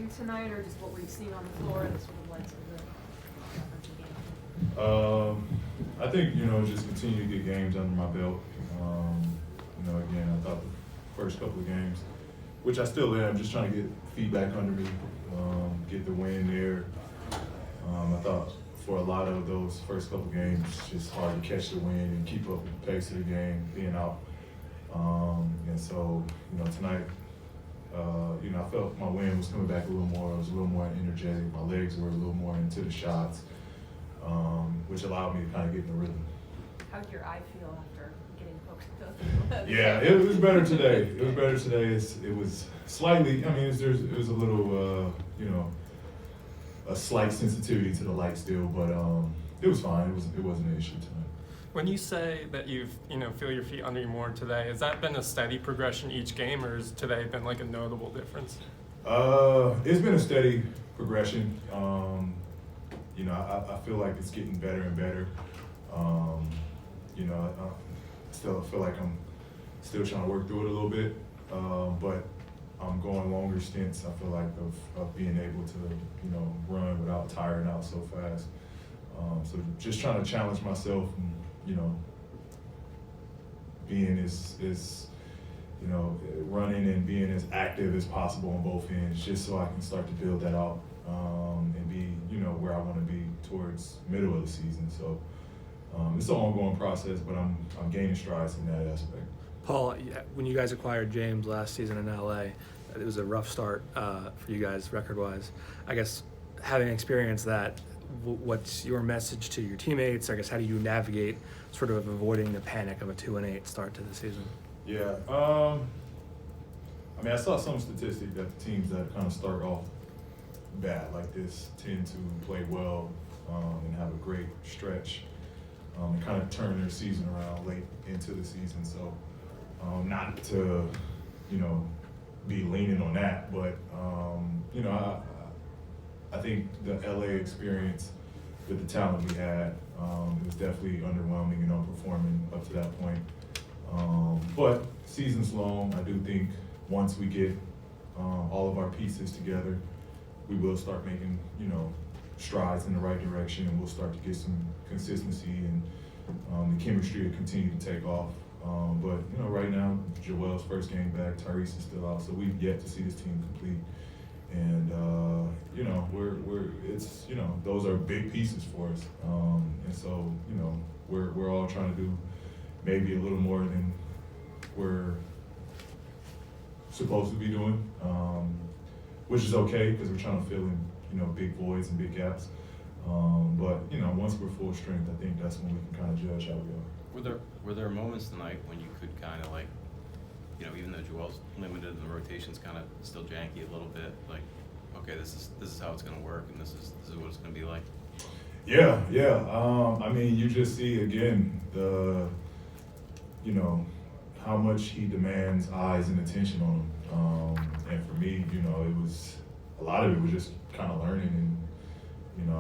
you tonight, or just what were you seeing on the floor that sort of led to the difference in game? I think, just continue to get games under my belt. Again, I thought the first couple of games, which I still am, just trying to get feedback under me, get the win there. I thought for a lot of those first couple of games, it's just hard to catch the wind and keep up with the pace of the game, being out. And so, tonight, I felt my wind was coming back a little more. I was a little more energetic. My legs were a little more into the shots, which allowed me to kind of get in the rhythm. How did your eye feel after getting poked? Yeah, it was better today. It was slightly, it was a little, a slight sensitivity to the light still, but it was fine. It wasn't an issue tonight. When you say that you've, feel your feet under you more today, has that been a steady progression each game, or has today been like a notable difference? It's been a steady progression. I feel like it's getting better and better. I still feel like I'm still trying to work through it a little bit, but I'm going longer stints, I feel like, of being able to, run without tiring out so fast. So just trying to challenge myself and, being as running and being as active as possible on both ends, just so I can start to build that out and be, where I want to be towards middle of the season. So it's an ongoing process, but I'm gaining strides in that aspect. Paul, when you guys acquired James last season in LA, it was a rough start for you guys record-wise. I guess having experienced that, what's your message to your teammates? I guess how do you navigate sort of avoiding the panic of a 2-8 start to the season? Yeah, I saw some statistic that the teams that kind of start off bad like this tend to play well and have a great stretch and kind of turn their season around late into the season. So not to, be leaning on that, but, I think the LA experience with the talent we had was definitely underwhelming and underperforming up to that point. But season's long. I do think once we get all of our pieces together, we will start making, strides in the right direction, and we'll start to get some consistency, and the chemistry will continue to take off. But right now, Joel's first game back, Tyrese is still out, so we've yet to see this team complete. And those are big pieces for us. And so we're all trying to do maybe a little more than we're supposed to be doing, which is okay because we're trying to fill in big voids and big gaps. But once we're full strength, I think that's when we can kind of judge how we are. Were there moments tonight when you could kind of like, even though Joel's limited and the rotation's kind of still janky a little bit, like, okay, this is how it's going to work, and this is what it's going to be like? Yeah. You just see again how much he demands eyes and attention on him. And for me, it was a lot of it was just kind of learning, and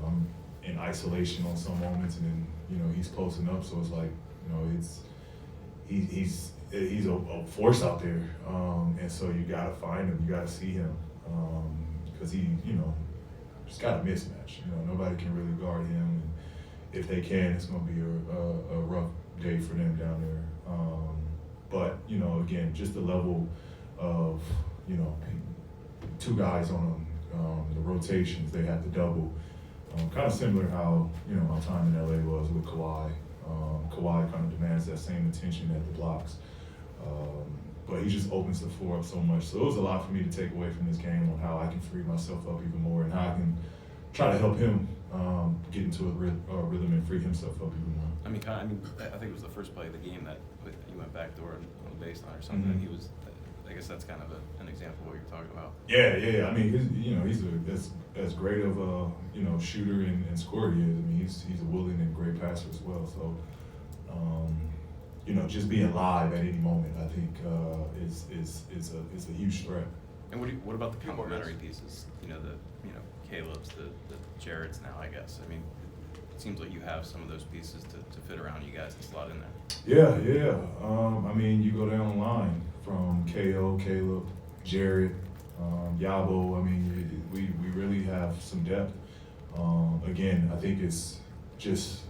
I'm in isolation on some moments, and then he's posting up, so it's like he's a force out there, and so you gotta find him, you gotta see him, because he just got a mismatch. Nobody can really guard him, and if they can, it's gonna be a rough day for them down there. But again, just the level of two guys on them, the rotations they have to double. Kind of similar how my time in LA was with Kawhi. Kawhi kind of demands that same attention at the blocks, but he just opens the floor up so much. So it was a lot for me to take away from this game on how I can free myself up even more, and how I can try to help him get into a rhythm and free himself up even more. I think it was the first play of the game that he went backdoor on the baseline or something. Mm-hmm. And he was. I guess that's kind of an example of what you're talking about. Yeah. He's as great of a shooter and scorer he is. He's a willing and great passer as well. So just being live at any moment, I think is a huge threat. And what about the complementary pieces? Caleb's, the Jarrett's now, I guess. It seems like you have some of those pieces to fit around you guys and slot in there. Yeah. You go down the line from KO, Caleb, Jarrett, Yabo, I mean, we really have some depth. Again, I think it's just,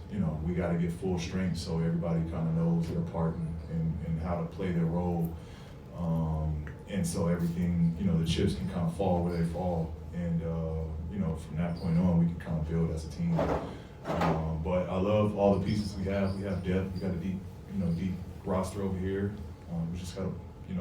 we got to get full strength so everybody kind of knows their part and how to play their role. And so everything, the chips can kind of fall where they fall. And, from that point on, we can kind of build as a team. But I love all the pieces we have. We have depth. We got a deep roster over here. We just got to,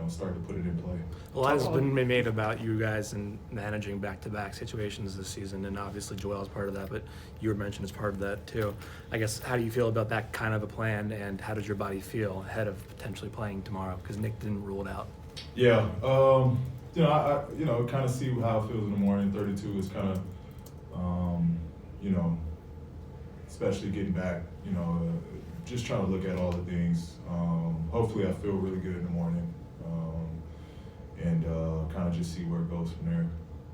start to put it in play. A lot has been made about you guys and managing back-to-back situations this season, and obviously Joel is part of that, but you were mentioned as part of that too. I guess, how do you feel about that kind of a plan, and how does your body feel ahead of potentially playing tomorrow? Because Nick didn't rule it out. Yeah, I kind of see how it feels in the morning. 32 is kind of, especially getting back, just trying to look at all the things. Hopefully I feel really good in the morning, and kind of just see where it goes from there.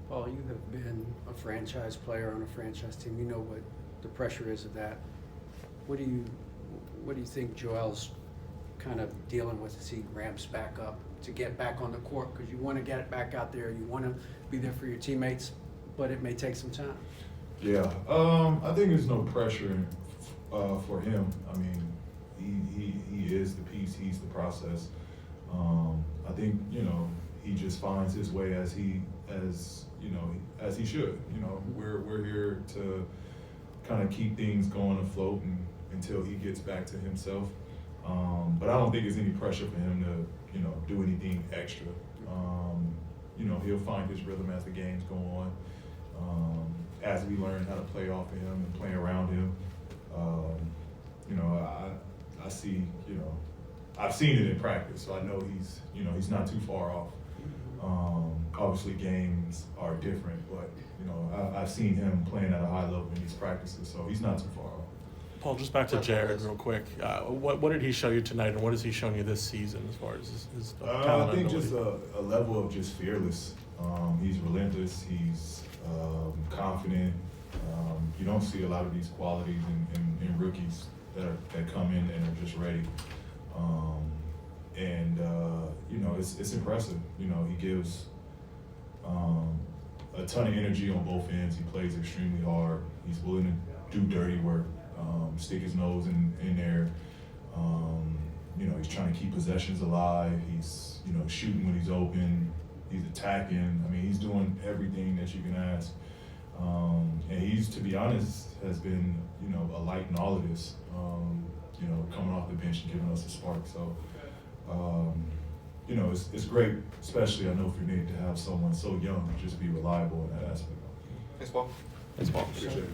Paul, you have been a franchise player on a franchise team. You know what the pressure is of that. What do you think Joel's kind of dealing with as he ramps back up to get back on the court? Because you want to get it back out there, you want to be there for your teammates, but it may take some time. Yeah, I think there's no pressure for him. I mean, he is the piece, he's the process. I think he just finds his way as he should. We're here to kind of keep things going afloat until he gets back to himself. But I don't think there's any pressure for him to do anything extra. He'll find his rhythm as the games go on. As we learn how to play off of him and play around him, I see, I've seen it in practice, so I know he's not too far off. Obviously games are different, but I've seen him playing at a high level in these practices, so he's not too far off. Paul, just back to Jared real quick. What did he show you tonight, and what has he shown you this season as far as his talent? I think just a level of just fearless. He's relentless. He's confident. You don't see a lot of these qualities in rookies that come in and are just ready. It's impressive. He gives a ton of energy on both ends. He plays extremely hard. He's willing to do dirty work, stick his nose in there. He's trying to keep possessions alive. He's shooting when he's open. He's attacking. I mean, he's doing everything that you can ask. And he's, to be honest, has been, a light in all of this, coming off the bench and giving us a spark. So, it's great, especially I know for Nate to have someone so young just be reliable in that aspect. Thanks, Paul. Thanks, Paul. Appreciate it.